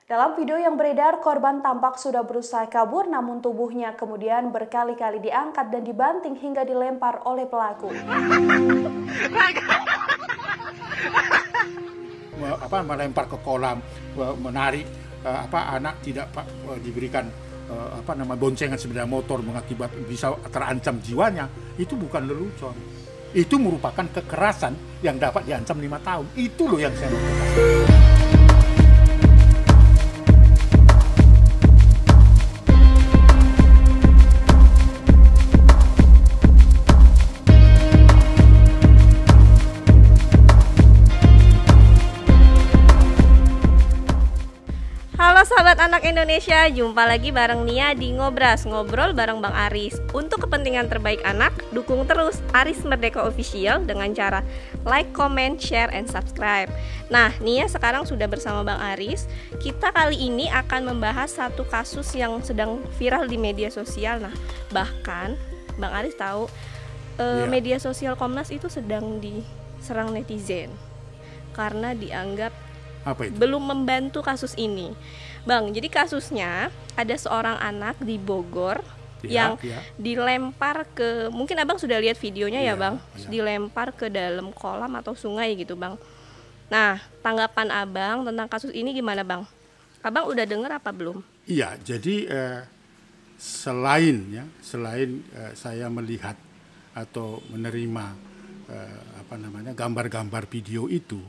Dalam video yang beredar, korban tampak sudah berusaha kabur namun tubuhnya kemudian berkali-kali diangkat dan dibanting hingga dilempar oleh pelaku. Melempar ke kolam, menarik anak tidak diberikan boncengan sepeda motor mengakibatkan bisa terancam jiwanya, itu bukan lelucon. Itu merupakan kekerasan yang dapat diancam 5 tahun. Itu loh yang saya mau katakan. Halo sahabat anak Indonesia, jumpa lagi bareng Nia di Ngobras, ngobrol bareng Bang Aris. Untuk kepentingan terbaik anak, dukung terus Aris Merdeka Official dengan cara like, comment, share, and subscribe. Nah, Nia sekarang sudah bersama Bang Aris. Kita kali ini akan membahas satu kasus yang sedang viral di media sosial. Nah, bahkan Bang Aris tahu media sosial Komnas itu sedang diserang netizen karena dianggap belum membantu kasus ini. Bang, jadi kasusnya ada seorang anak di Bogor yang dilempar ke, mungkin Abang sudah lihat videonya ya Bang, dilempar ke dalam kolam atau sungai gitu Bang. Nah, tanggapan Abang tentang kasus ini gimana Bang? Abang udah dengar apa belum? Iya, jadi selain saya melihat atau menerima gambar-gambar video itu,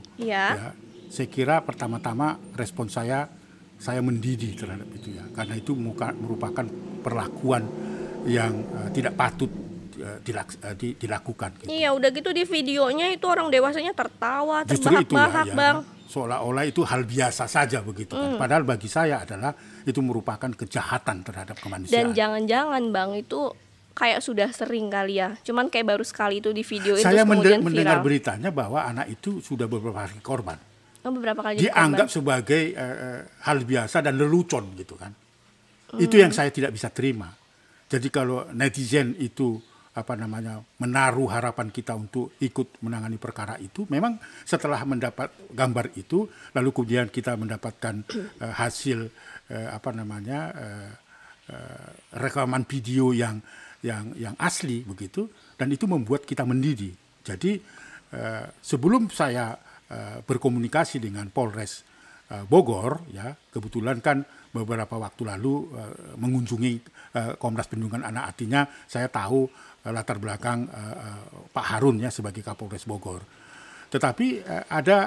saya kira pertama-tama respon saya mendidih terhadap itu ya, karena itu merupakan perlakuan yang tidak patut dilakukan. Gitu. Iya, udah gitu di videonya itu orang dewasanya tertawa, terbahak-bahak Bang. Seolah-olah itu hal biasa saja begitu kan. Padahal bagi saya adalah itu merupakan kejahatan terhadap kemanusiaan. Dan jangan-jangan Bang itu kayak sudah sering kali ya, cuman kayak baru sekali itu di video itu saya kemudian mendengar viral. Beritanya bahwa anak itu sudah beberapa kali korban. Beberapa kali dianggap sebagai hal biasa dan lelucon gitu kan. Itu yang saya tidak bisa terima. Jadi kalau netizen itu menaruh harapan kita untuk ikut menangani perkara itu, memang setelah mendapat gambar itu lalu kemudian kita mendapatkan hasil rekaman video yang asli begitu, dan itu membuat kita mendidih. Jadi sebelum saya berkomunikasi dengan Polres Bogor, ya kebetulan kan beberapa waktu lalu mengunjungi Komnas Perlindungan Anak, artinya saya tahu latar belakang Pak Harun ya sebagai Kapolres Bogor. Tetapi ada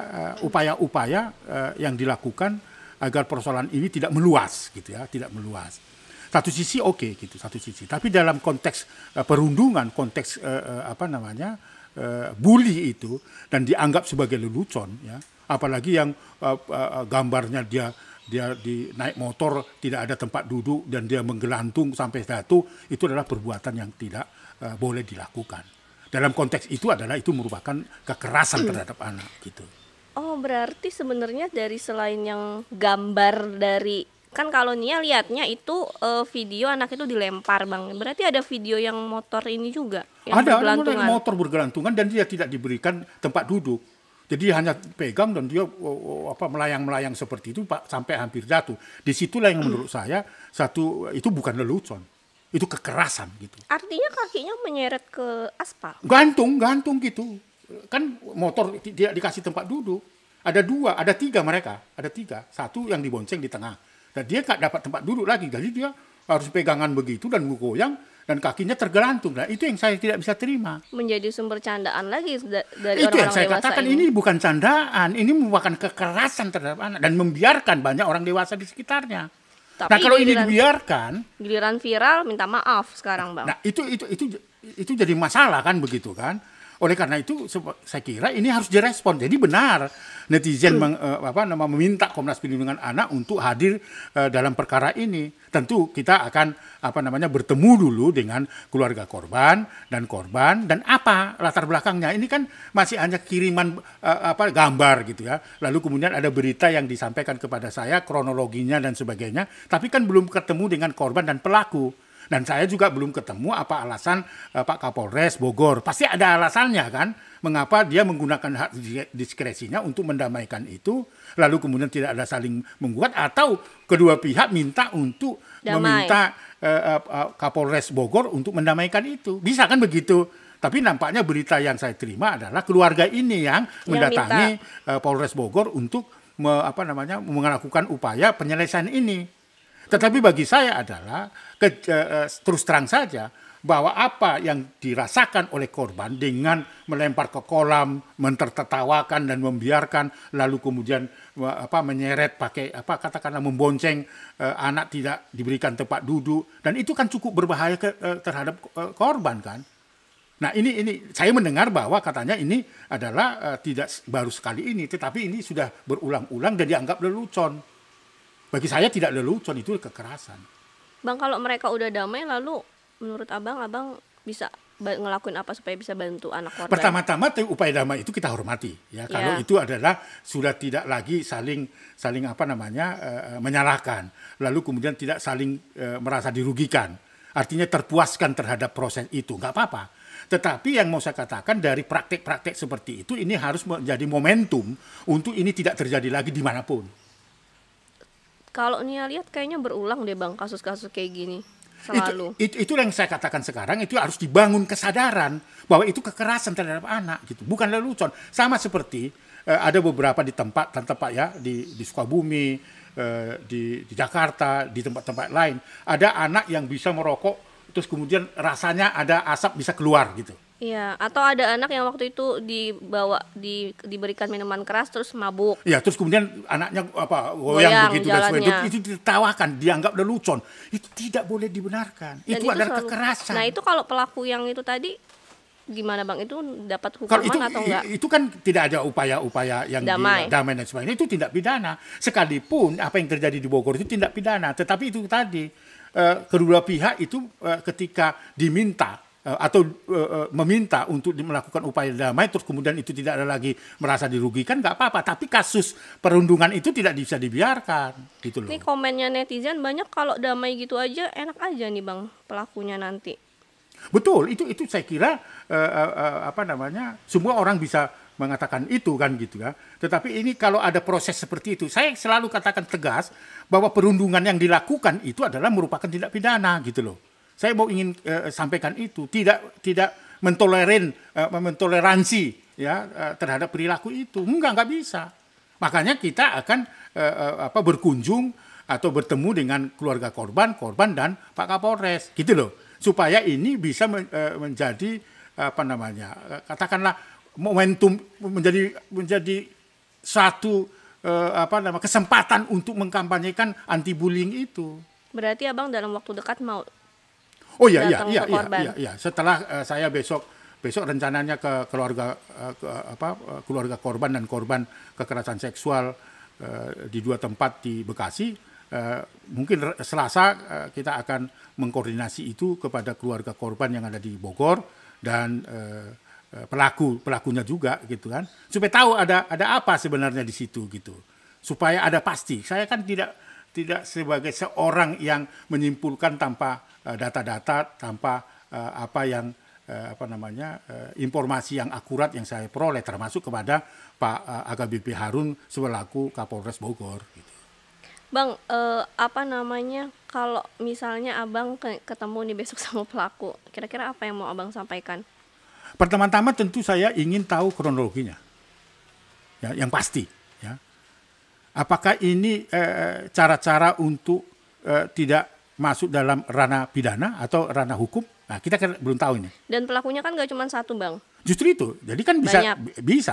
upaya-upaya yang dilakukan agar persoalan ini tidak meluas gitu ya, tidak meluas. Satu sisi oke gitu, satu sisi. Tapi dalam konteks perundungan, konteks bully itu dan dianggap sebagai lelucon ya, apalagi yang gambarnya dia di naik motor tidak ada tempat duduk dan dia menggelantung sampai jatuh, itu adalah perbuatan yang tidak boleh dilakukan. Dalam konteks itu merupakan kekerasan terhadap anak gitu. Oh, berarti sebenarnya dari selain yang gambar dari, kan kalau Nia lihatnya itu video anak itu dilempar Bang. Berarti ada video yang motor ini juga yang ada motor bergelantungan dan dia tidak diberikan tempat duduk. Jadi hanya pegang dan dia melayang-melayang seperti itu sampai hampir jatuh. Disitulah yang menurut saya itu bukan lelucon, itu kekerasan gitu. Artinya kakinya menyeret ke aspal. Gantung gitu. Kan motor tidak dikasih tempat duduk. Ada 3 mereka, ada 3. Satu yang dibonceng di tengah. Dan dia nggak dapat tempat duduk lagi, jadi dia harus pegangan begitu dan goyang dan kakinya tergelantung. Nah, itu yang saya tidak bisa terima. Menjadi sumber candaan lagi dari itu orang-orang yang saya dewasa katakan ini bukan candaan, ini merupakan kekerasan terhadap anak dan membiarkan banyak orang dewasa di sekitarnya. Tapi nah, kalau ini dibiarkan, giliran viral minta maaf sekarang Bang. Nah, itu jadi masalah kan begitu kan. Oleh karena itu saya kira ini harus direspon. Jadi benar netizen meminta Komnas Perlindungan Anak untuk hadir dalam perkara ini. Tentu kita akan bertemu dulu dengan keluarga korban dan apa latar belakangnya. Ini kan masih hanya kiriman gambar gitu ya. Lalu kemudian ada berita yang disampaikan kepada saya kronologinya dan sebagainya, tapi kan belum ketemu dengan korban dan pelaku. Dan saya juga belum ketemu apa alasan Pak Kapolres Bogor. Pasti ada alasannya kan, mengapa dia menggunakan hak diskresinya untuk mendamaikan itu, lalu kemudian tidak ada saling membuat, atau kedua pihak minta untuk meminta Kapolres Bogor untuk mendamaikan itu. Bisa kan begitu? Tapi nampaknya berita yang saya terima adalah keluarga ini yang mendatangi Polres Bogor untuk melakukan upaya penyelesaian ini. Tetapi bagi saya adalah terus terang saja bahwa apa yang dirasakan oleh korban dengan melempar ke kolam, mentertawakan dan membiarkan, lalu kemudian menyeret pakai katakanlah membonceng anak tidak diberikan tempat duduk, dan itu kan cukup berbahaya terhadap korban kan. Nah ini saya mendengar bahwa katanya ini adalah tidak baru sekali ini, tetapi ini sudah berulang-ulang dan dianggap lelucon. Bagi saya tidak lelucon, itu kekerasan. Bang, kalau mereka udah damai, lalu menurut abang bisa ngelakuin apa supaya bisa bantu anak korban? Pertama-tama upaya damai itu kita hormati, ya. Kalau itu adalah sudah tidak lagi saling menyalahkan, lalu kemudian tidak saling merasa dirugikan, artinya terpuaskan terhadap proses itu, nggak apa-apa. Tetapi yang mau saya katakan dari praktek-praktek seperti itu, ini harus menjadi momentum untuk ini tidak terjadi lagi dimanapun. Kalau Nia lihat kayaknya berulang deh Bang kasus-kasus kayak gini selalu. Itu yang saya katakan sekarang, itu harus dibangun kesadaran bahwa itu kekerasan terhadap anak gitu, bukan lelucon. Sama seperti ada beberapa di tempat ya di Sukabumi, di Jakarta, di tempat-tempat lain, ada anak yang bisa merokok terus kemudian rasanya ada asap bisa keluar gitu. Iya, atau ada anak yang waktu itu diberikan minuman keras terus mabuk. Iya, terus kemudian anaknya goyang begitu dan sebagainya. Itu ditertawakan, dianggap lelucon. Itu tidak boleh dibenarkan. Itu adalah kekerasan. Nah, itu kalau pelaku yang itu tadi gimana Bang? Itu dapat hukuman atau enggak? Itu kan tidak ada upaya-upaya yang damai dan sebagainya. Itu tindak pidana. Sekalipun apa yang terjadi di Bogor itu tindak pidana, tetapi itu tadi kedua pihak itu ketika diminta atau meminta untuk melakukan upaya damai, terus kemudian itu tidak ada lagi merasa dirugikan, nggak apa-apa. Tapi kasus perundungan itu tidak bisa dibiarkan, gitu loh. Ini komennya netizen banyak, kalau damai gitu aja enak aja nih Bang pelakunya nanti. Betul, itu saya kira semua orang bisa mengatakan itu kan gitu ya. Tetapi ini kalau ada proses seperti itu, saya selalu katakan tegas bahwa perundungan yang dilakukan itu adalah merupakan tindak pidana, gitu loh. Saya mau ingin sampaikan itu, tidak mentoleransi ya terhadap perilaku itu, nggak bisa. Makanya kita akan berkunjung atau bertemu dengan keluarga korban dan Pak Kapolres, gitu loh, supaya ini bisa menjadi katakanlah momentum, menjadi satu kesempatan untuk mengkampanyekan anti bullying itu. Berarti Abang dalam waktu dekat mau iya. Setelah saya besok rencananya ke keluarga korban dan korban kekerasan seksual di 2 tempat di Bekasi. Mungkin Selasa kita akan mengkoordinasi itu kepada keluarga korban yang ada di Bogor dan pelakunya juga, gitu kan, supaya tahu ada apa sebenarnya di situ, gitu, supaya ada pasti. Saya kan tidak sebagai seorang yang menyimpulkan tanpa data-data, tanpa informasi yang akurat yang saya peroleh, termasuk kepada Pak AKBP Harun selaku Kapolres Bogor, gitu. Bang, kalau misalnya Abang ketemu nih besok sama pelaku, kira-kira apa yang mau Abang sampaikan? Pertama-tama tentu saya ingin tahu kronologinya, ya, yang pasti, ya. Apakah ini cara-cara untuk tidak masuk dalam ranah pidana atau ranah hukum? Nah, kita kan belum tahu ini. Dan pelakunya kan nggak cuma satu, Bang. Justru itu. Jadi kan bisa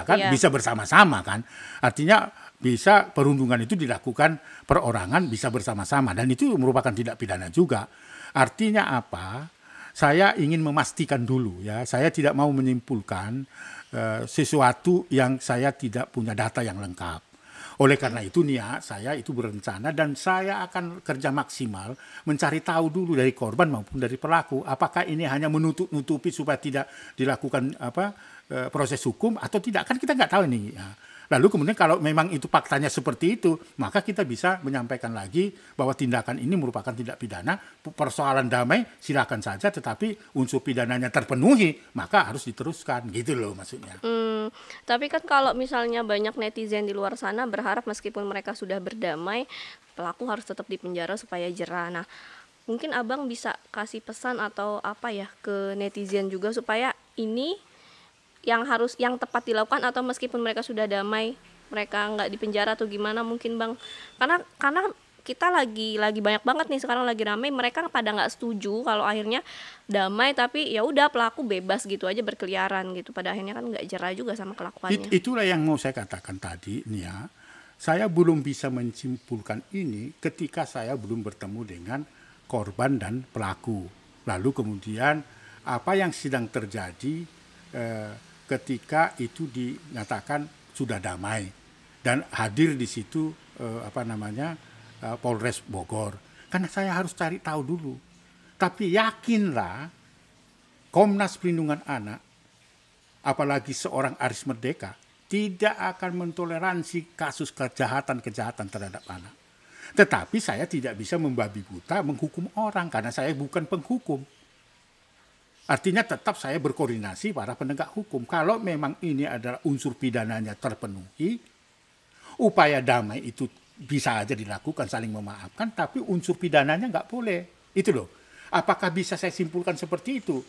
kan, iya, bisa bersama-sama kan. Artinya bisa perundungan itu dilakukan perorangan, bisa bersama-sama, dan itu merupakan tindak pidana juga. Artinya apa? Saya ingin memastikan dulu, ya. Saya tidak mau menyimpulkan sesuatu yang saya tidak punya data yang lengkap. Oleh karena itu Nia, saya itu berencana dan saya akan kerja maksimal mencari tahu dulu dari korban maupun dari pelaku, apakah ini hanya menutup-nutupi supaya tidak dilakukan proses hukum atau tidak. Kan kita nggak tahu ini, ya. Lalu kemudian kalau memang itu faktanya seperti itu, maka kita bisa menyampaikan lagi bahwa tindakan ini merupakan tindak pidana, persoalan damai silakan saja, tetapi unsur pidananya terpenuhi, maka harus diteruskan, gitu loh maksudnya. Tapi kan kalau misalnya banyak netizen di luar sana berharap meskipun mereka sudah berdamai, pelaku harus tetap dipenjara supaya jera. Nah, mungkin Abang bisa kasih pesan atau apa ya ke netizen juga supaya ini yang tepat dilakukan, atau meskipun mereka sudah damai mereka nggak dipenjara atau gimana mungkin Bang, karena kita lagi banyak banget nih sekarang lagi ramai, mereka pada nggak setuju kalau akhirnya damai tapi ya udah pelaku bebas gitu aja berkeliaran gitu, pada akhirnya kan nggak jera juga sama kelakuannya. Itulah yang mau saya katakan tadi nih ya, saya belum bisa menyimpulkan ini ketika saya belum bertemu dengan korban dan pelaku, lalu kemudian apa yang sedang terjadi ketika itu dinyatakan sudah damai dan hadir di situ Polres Bogor. Karena saya harus cari tahu dulu. Tapi yakinlah Komnas Perlindungan Anak, apalagi seorang Aris Merdeka, tidak akan mentoleransi kasus kejahatan-kejahatan terhadap anak. Tetapi saya tidak bisa membabi buta menghukum orang karena saya bukan penghukum. Artinya tetap saya berkoordinasi para penegak hukum. Kalau memang ini adalah unsur pidananya terpenuhi, upaya damai itu bisa aja dilakukan, saling memaafkan, tapi unsur pidananya nggak boleh. Itu loh. Apakah bisa saya simpulkan seperti itu?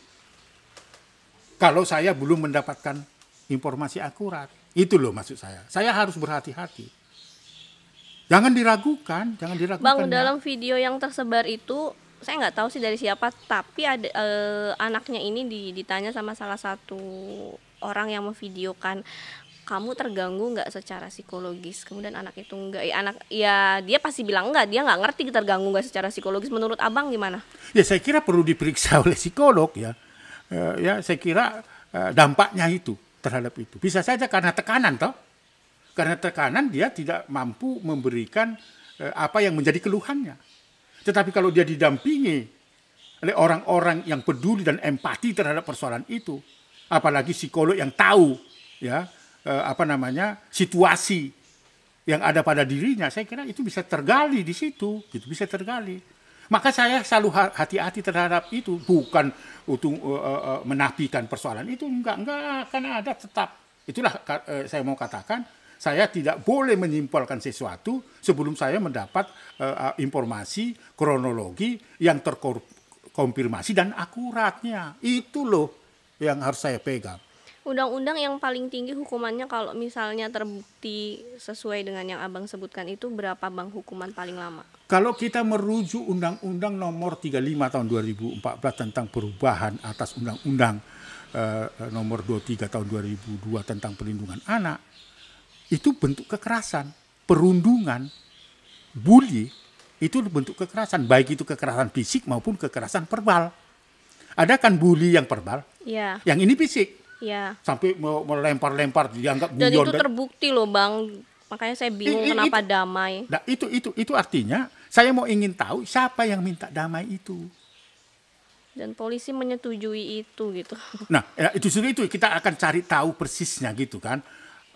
Kalau saya belum mendapatkan informasi akurat. Itu loh maksud saya. Saya harus berhati-hati. Jangan diragukan, Bang, ya. dalam video yang tersebar itu, saya nggak tahu sih dari siapa, tapi ada anaknya ini ditanya sama salah satu orang yang memvideokan, kamu terganggu nggak secara psikologis? Kemudian anak itu nggak, dia pasti bilang nggak, dia nggak ngerti terganggu nggak secara psikologis. Menurut Abang gimana? Ya saya kira perlu diperiksa oleh psikolog ya. Ya saya kira dampaknya itu terhadap itu. Bisa saja karena tekanan toh. Karena tekanan dia tidak mampu memberikan apa yang menjadi keluhannya. Tetapi kalau dia didampingi oleh orang-orang yang peduli dan empati terhadap persoalan itu, apalagi psikolog yang tahu ya situasi yang ada pada dirinya, saya kira itu bisa tergali di situ, gitu, bisa tergali. Maka saya selalu hati-hati terhadap itu, bukan untuk menafikan persoalan itu, enggak akan ada tetap. Itulah saya mau katakan, saya tidak boleh menyimpulkan sesuatu sebelum saya mendapat informasi kronologi yang terkonfirmasi dan akuratnya. Itu loh yang harus saya pegang. Undang-undang yang paling tinggi hukumannya kalau misalnya terbukti sesuai dengan yang Abang sebutkan itu berapa Bang hukuman paling lama? Kalau kita merujuk Undang-Undang Nomor 35 Tahun 2014 tentang perubahan atas Undang-Undang Nomor 23 Tahun 2002 tentang Perlindungan Anak, itu bentuk kekerasan, perundungan, bully, itu bentuk kekerasan, baik itu kekerasan fisik maupun kekerasan verbal. Ada kan bully yang verbal, ya. Yang ini fisik, ya. Sampai melempar-lempar, dianggap buyon. Dan itu terbukti loh Bang, makanya saya bingung kenapa damai. Nah, itu artinya saya mau ingin tahu siapa yang minta damai itu. Dan polisi menyetujui itu gitu. Nah, itu kita akan cari tahu persisnya gitu kan.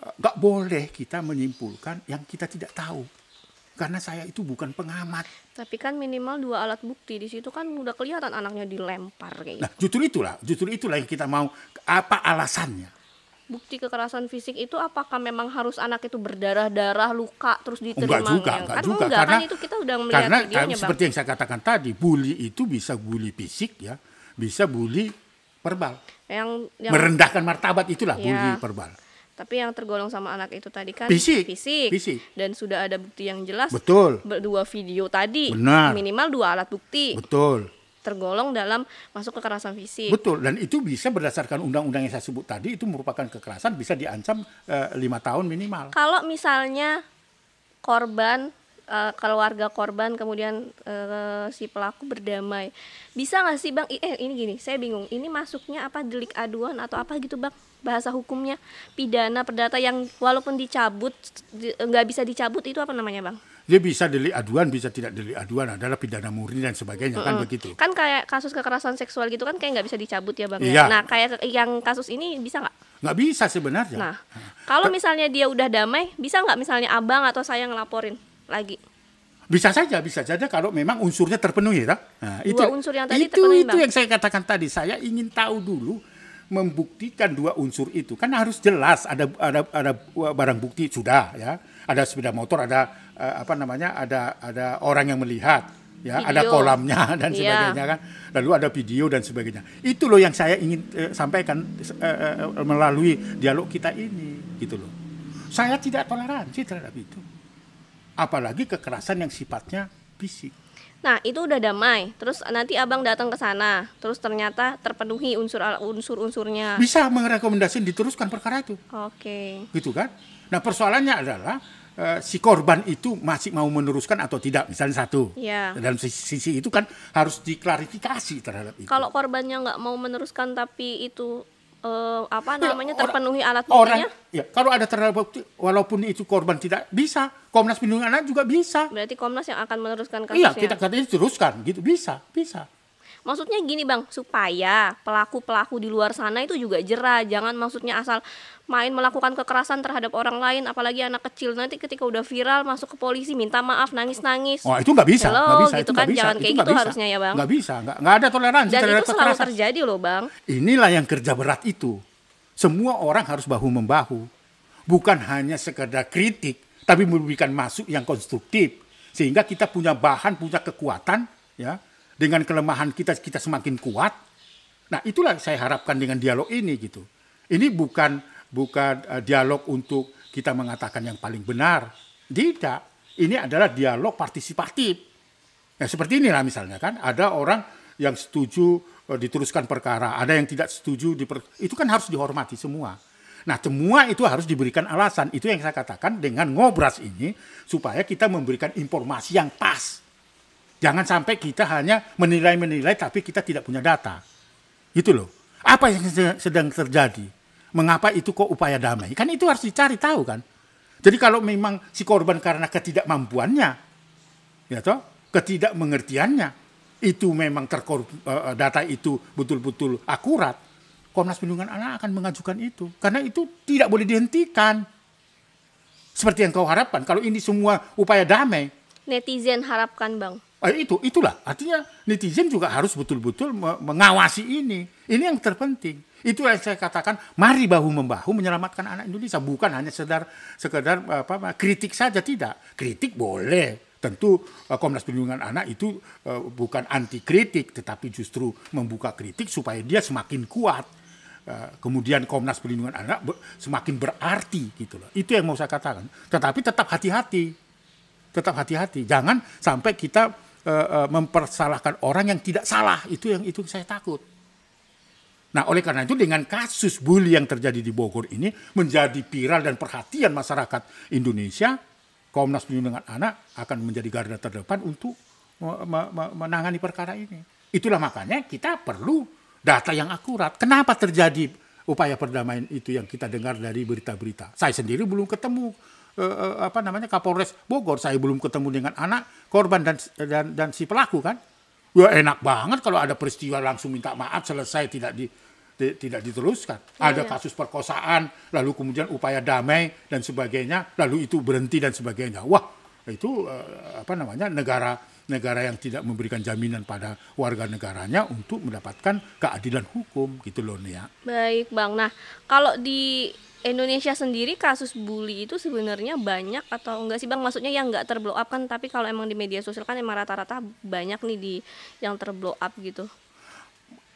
Nggak boleh kita menyimpulkan yang kita tidak tahu. Karena saya itu bukan pengamat. Tapi kan minimal 2 alat bukti. Di situ kan udah kelihatan anaknya dilempar kayak gitu. Nah, justru itulah yang kita mau. Apa alasannya? Bukti kekerasan fisik itu apakah memang harus anak itu berdarah-darah, luka terus diterima? Enggak juga. Karena kan itu kita udah melihat videonya, Bang. Seperti yang saya katakan tadi, bully itu bisa bully fisik ya, bisa bully verbal. Yang merendahkan martabat itulah bully verbal. Tapi yang tergolong sama anak itu tadi kan fisik. Dan sudah ada bukti yang jelas. Betul. 2 video tadi. Benar. Minimal 2 alat bukti. Betul. Tergolong dalam masuk kekerasan fisik. Betul. Dan itu bisa berdasarkan undang-undang yang saya sebut tadi, itu merupakan kekerasan, bisa diancam 5 tahun minimal. Kalau misalnya korban, keluarga korban kemudian si pelaku berdamai, bisa nggak sih Bang? Ini gini, saya bingung. Ini masuknya apa, delik aduan atau apa gitu Bang? Bahasa hukumnya pidana perdata yang walaupun dicabut nggak bisa dicabut, itu apa namanya Bang? Dia bisa delik aduan, bisa tidak delik aduan, adalah pidana murni dan sebagainya, kan begitu. Kan kayak kasus kekerasan seksual gitu kan kayak nggak bisa dicabut ya Bang. Iya. Nah kayak yang kasus ini bisa nggak? Nggak bisa sebenarnya. Nah, kalau misalnya dia udah damai, bisa nggak misalnya abang atau saya ngelaporin lagi? Bisa saja kalau memang unsurnya terpenuhi. Nah, Dua unsur yang tadi terpenuhi, itu Bang. yang saya katakan tadi. Saya ingin tahu dulu, membuktikan dua unsur itu kan harus jelas. Ada barang bukti sudah ya, ada sepeda motor, ada ada orang yang melihat. Ya, video. Ada kolamnya dan Iya. sebagainya kan, lalu ada video dan sebagainya. Itu loh yang saya ingin sampaikan melalui dialog kita ini, gitu loh. Saya tidak toleransi terhadap itu, apalagi kekerasan yang sifatnya fisik. Nah, itu udah damai. Terus nanti abang datang ke sana, terus ternyata terpenuhi unsur-unsurnya. Bisa merekomendasikan diteruskan perkara itu, Oke. gitu kan. Nah persoalannya adalah si korban itu masih mau meneruskan atau tidak, misalnya satu. Ya. Dalam sisi itu kan harus diklarifikasi terhadap itu. Kalau korbannya nggak mau meneruskan tapi itu terpenuhi alat Orang, buktinya, ya, kalau ada terhadap bukti, walaupun itu korban tidak bisa, Komnas Perlindungan Anak juga bisa. berarti Komnas yang akan meneruskan Iya, kasusnya. kita katanya teruskan, gitu bisa. Maksudnya gini bang, supaya pelaku-pelaku di luar sana itu juga jera. Jangan maksudnya asal main melakukan kekerasan terhadap orang lain, apalagi anak kecil. Nanti ketika udah viral masuk ke polisi minta maaf, nangis-nangis. Oh itu nggak bisa, Hello, nggak bisa, gitu itu kan, nggak bisa, jangan itu kayak nggak gitu bisa. harusnya ya bang. Nggak bisa, nggak ada toleransi Dan terhadap itu selalu kekerasan. terjadi loh bang. Inilah yang kerja berat itu. Semua orang harus bahu-membahu. Bukan hanya sekedar kritik, tapi memberikan masuk yang konstruktif. Sehingga kita punya bahan, punya kekuatan, ya. Dengan kelemahan kita semakin kuat. Nah, itulah saya harapkan dengan dialog ini gitu. Ini bukan dialog untuk kita mengatakan yang paling benar. Tidak. Ini adalah dialog partisipatif. Ya, seperti inilah misalnya kan, ada orang yang setuju diteruskan perkara, ada yang tidak setuju itu kan harus dihormati semua. Nah, semua itu harus diberikan alasan. Itu yang saya katakan dengan ngobras ini supaya kita memberikan informasi yang pas. Jangan sampai kita hanya menilai tapi kita tidak punya data. Gitu loh. Apa yang sedang terjadi? Mengapa itu kok upaya damai? Kan itu harus dicari tahu kan. Jadi kalau memang si korban karena ketidakmampuannya, ya toh, ketidakmengertiannya, itu memang data itu betul-betul akurat, Komnas Perlindungan Anak akan mengajukan itu. Karena itu tidak boleh dihentikan. Seperti yang kau harapkan. Kalau ini semua upaya damai. Netizen harapkan bang. Itulah. Artinya netizen juga harus betul-betul mengawasi ini. Ini yang terpenting. Itu yang saya katakan, mari bahu-membahu menyelamatkan anak Indonesia. Bukan hanya sekedar kritik saja, tidak. Kritik boleh. Tentu Komnas Perlindungan Anak itu bukan anti kritik, tetapi justru membuka kritik supaya dia semakin kuat. Kemudian Komnas Perlindungan Anak semakin berarti gitu loh. Itu yang mau saya katakan. Tetapi tetap hati-hati. Jangan sampai kita mempersalahkan orang yang tidak salah. Itu saya takut. Nah, oleh karena itu dengan kasus bully yang terjadi di Bogor ini menjadi viral dan perhatian masyarakat Indonesia, Komnas Perlindungan Anak akan menjadi garda terdepan untuk menangani perkara ini. Itulah makanya kita perlu data yang akurat. Kenapa terjadi upaya perdamaian itu yang kita dengar dari berita-berita? Saya sendiri belum ketemu Kapolres Bogor. Saya belum ketemu dengan anak korban dan si pelaku kan. Ya enak banget kalau ada peristiwa langsung minta maaf, selesai, tidak diteruskan. Ada kasus perkosaan, lalu kemudian upaya damai dan sebagainya, lalu itu berhenti dan sebagainya. Wah, itu negara yang tidak memberikan jaminan pada warga negaranya untuk mendapatkan keadilan hukum gitu loh Nia. Baik bang. Nah, kalau di Indonesia sendiri kasus bully itu sebenarnya banyak atau enggak sih bang? Maksudnya yang enggak terblow up kan, tapi kalau emang di media sosial kan emang rata-rata banyak nih yang terblow up gitu.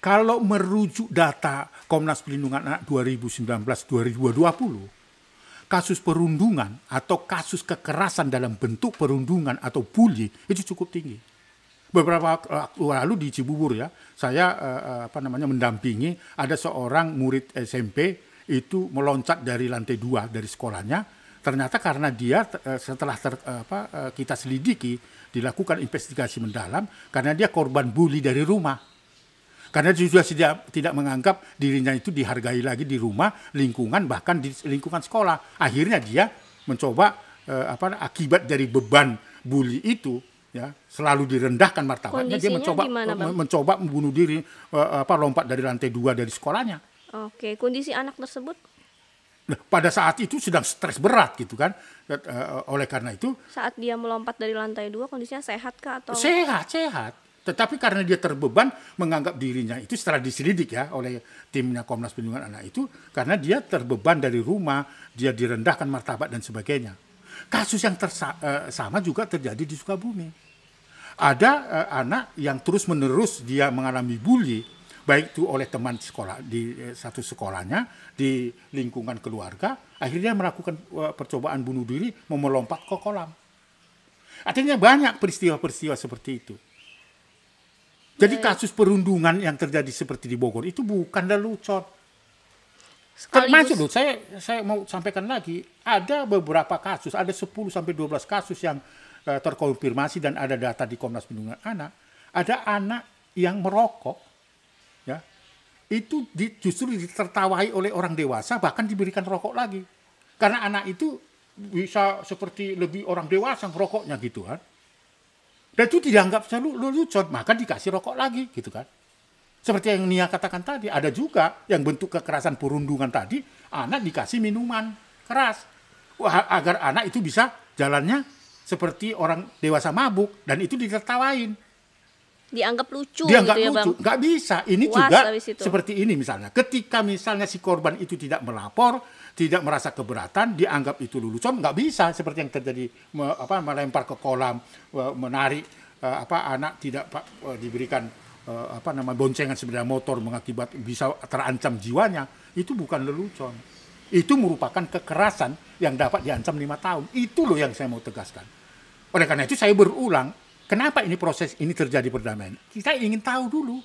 Kalau merujuk data Komnas Perlindungan Anak 2019-2020, kasus perundungan atau kasus kekerasan dalam bentuk perundungan atau bully itu cukup tinggi. Beberapa waktu lalu di Cibubur ya, saya mendampingi ada seorang murid SMP itu meloncat dari lantai 2 dari sekolahnya. Ternyata karena dia setelah kita selidiki, dilakukan investigasi mendalam, karena dia korban bully dari rumah. Karena dia sudah tidak menganggap dirinya itu dihargai lagi di rumah, lingkungan, bahkan di lingkungan sekolah. Akhirnya dia mencoba akibat dari beban bully itu, ya, selalu direndahkan martabatnya. Dia mencoba membunuh diri, lompat dari lantai 2 dari sekolahnya. Oke, kondisi anak tersebut? Nah, pada saat itu sedang stres berat gitu kan. Oleh karena itu Saat dia melompat dari lantai 2 kondisinya sehat kah atau? sehat. Tetapi karena dia terbeban menganggap dirinya itu setelah diselidik ya oleh timnya Komnas Perlindungan Anak itu karena dia terbeban dari rumah, dia direndahkan martabat dan sebagainya. Kasus yang sama juga terjadi di Sukabumi. Ada anak yang terus-menerus dia mengalami bully, baik itu oleh teman sekolah di satu sekolahnya, di lingkungan keluarga, akhirnya melakukan percobaan bunuh diri, mau melompat ke kolam. Artinya banyak peristiwa-peristiwa seperti itu. Jadi kasus perundungan yang terjadi seperti di Bogor itu bukan lelucon. Termasuk loh, saya mau sampaikan lagi, ada beberapa kasus, ada 10 sampai 12 kasus yang terkonfirmasi dan ada data di Komnas Perlindungan Anak, ada anak yang merokok, ya, itu justru ditertawai oleh orang dewasa, bahkan diberikan rokok lagi. Karena anak itu bisa seperti lebih orang dewasa merokoknya gitu kan. Dan itu dianggap lelucon, maka dikasih rokok lagi gitu kan. Seperti yang Nia katakan tadi, ada juga yang bentuk kekerasan perundungan tadi, anak dikasih minuman keras. Agar anak itu bisa jalannya seperti orang dewasa mabuk, dan itu ditertawain. Dianggap lucu Dianggap gitu ya, lucu. Bang? Nggak bisa. Ini Puas juga itu. seperti ini misalnya. Ketika misalnya si korban itu tidak melapor, tidak merasa keberatan, dianggap itu lelucon, nggak bisa seperti yang terjadi melempar ke kolam, menarik anak tidak diberikan boncengan sepeda motor mengakibat bisa terancam jiwanya, itu bukan lelucon. Itu merupakan kekerasan yang dapat diancam 5 tahun. Itu loh yang saya mau tegaskan. Oleh karena itu saya berulang, kenapa ini proses ini terjadi perdamaian? Kita ingin tahu dulu.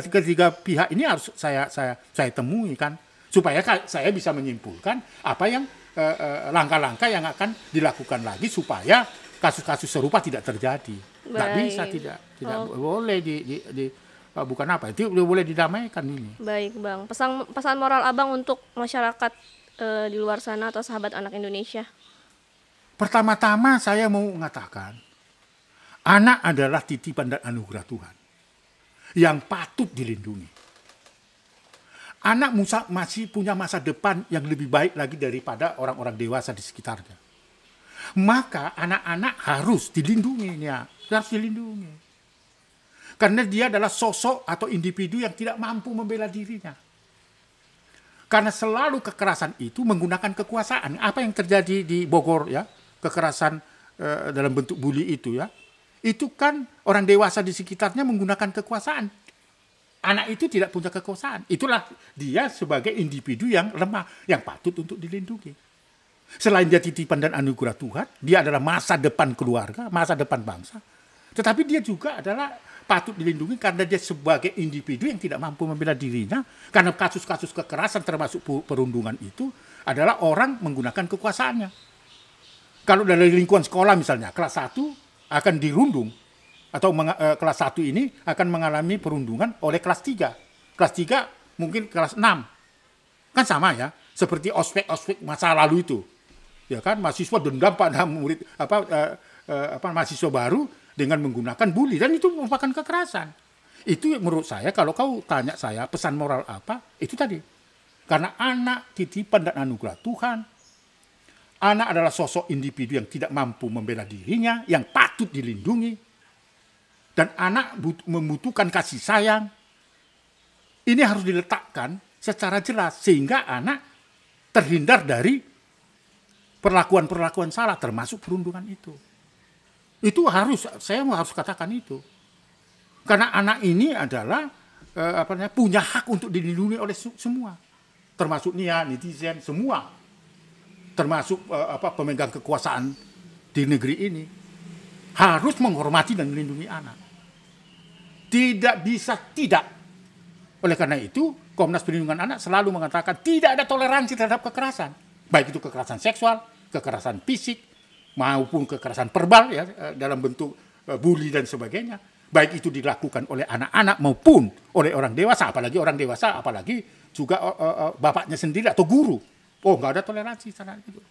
Ketiga pihak ini harus saya temui kan, supaya saya bisa menyimpulkan apa yang langkah-langkah yang akan dilakukan lagi supaya kasus-kasus serupa tidak terjadi. Nggak bisa, tidak boleh bukan apa itu boleh didamaikan ini. Baik, Bang. Pesan moral Abang untuk masyarakat di luar sana atau sahabat anak Indonesia. Pertama-tama saya mau mengatakan, anak adalah titipan dan anugerah Tuhan yang patut dilindungi. Anak masih punya masa depan yang lebih baik lagi daripada orang-orang dewasa di sekitarnya. Maka anak-anak harus dilindungi, harus dilindungi. Karena dia adalah sosok atau individu yang tidak mampu membela dirinya. Karena selalu kekerasan itu menggunakan kekuasaan. Apa yang terjadi di Bogor ya, kekerasan dalam bentuk bully itu ya, itu kan orang dewasa di sekitarnya menggunakan kekuasaan. Anak itu tidak punya kekuasaan. Itulah dia sebagai individu yang lemah, yang patut untuk dilindungi. Selain dia titipan dan anugerah Tuhan, dia adalah masa depan keluarga, masa depan bangsa. Tetapi dia juga adalah patut dilindungi karena dia sebagai individu yang tidak mampu membela dirinya. Karena kasus-kasus kekerasan termasuk perundungan itu adalah orang menggunakan kekuasaannya. Kalau dari lingkungan sekolah misalnya, kelas 1 akan dirundung. Atau kelas 1 ini akan mengalami perundungan oleh kelas 3. Kelas 3 mungkin kelas 6. Kan sama ya, seperti ospek masa lalu itu. Ya kan, mahasiswa dendam pada murid mahasiswa baru dengan menggunakan bully, dan itu merupakan kekerasan. Itu menurut saya, kalau kau tanya saya pesan moral apa, itu tadi. Karena anak titipan dan anugerah Tuhan. Anak adalah sosok individu yang tidak mampu membela dirinya, yang patut dilindungi. Dan anak membutuhkan kasih sayang. Ini harus diletakkan secara jelas sehingga anak terhindar dari perlakuan-perlakuan salah termasuk perundungan itu. Itu saya harus katakan itu. Karena anak ini adalah punya hak untuk dilindungi oleh semua. Termasuk netizen, semua. Termasuk pemegang kekuasaan di negeri ini. Harus menghormati dan melindungi anak. Tidak bisa tidak. Oleh karena itu, Komnas Perlindungan Anak selalu mengatakan tidak ada toleransi terhadap kekerasan. Baik itu kekerasan seksual, kekerasan fisik, maupun kekerasan verbal ya, dalam bentuk bully dan sebagainya. Baik itu dilakukan oleh anak-anak maupun oleh orang dewasa, apalagi juga bapaknya sendiri atau guru. Oh, nggak ada toleransi sana itu.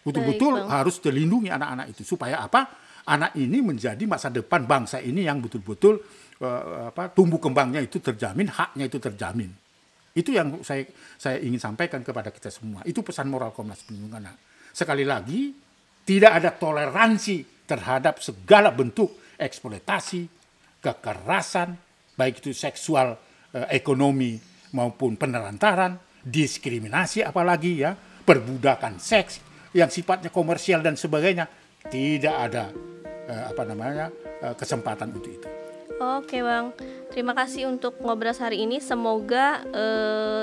Betul-betul harus dilindungi anak-anak itu supaya apa? Anak ini menjadi masa depan bangsa ini yang betul-betul tumbuh kembangnya itu terjamin, haknya itu terjamin. Itu yang saya ingin sampaikan kepada kita semua. Itu pesan moral Komnas Perlindungan Anak. Sekali lagi, tidak ada toleransi terhadap segala bentuk eksploitasi, kekerasan, baik itu seksual, ekonomi maupun penelantaran, diskriminasi apalagi ya, perbudakan seks yang sifatnya komersial dan sebagainya. Tidak ada kesempatan untuk itu. Oke Bang, terima kasih untuk ngobras hari ini. Semoga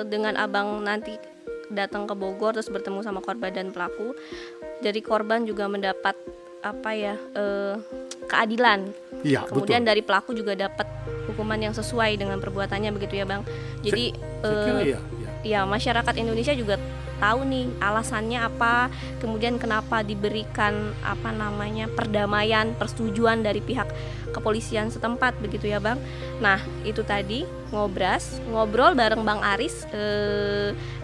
dengan Abang nanti datang ke Bogor terus bertemu sama korban dan pelaku, dari korban juga mendapat keadilan. Ya, kemudian betul. dari pelaku juga dapat hukuman yang sesuai dengan perbuatannya, begitu ya Bang. Jadi saya kira ya masyarakat Indonesia juga tahu nih alasannya apa, kemudian kenapa diberikan perdamaian, persetujuan dari pihak kepolisian setempat, begitu ya Bang. Nah, itu tadi ngobrol bareng Bang Aris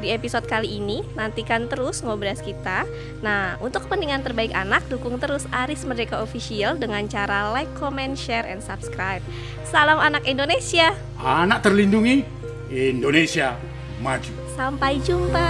di episode kali ini. Nantikan terus ngobras kita. Nah, untuk kepentingan terbaik anak, dukung terus Aris Merdeka Official dengan cara like, comment, share, and subscribe. Salam anak Indonesia. Anak terlindungi, Indonesia maju. Sampai jumpa.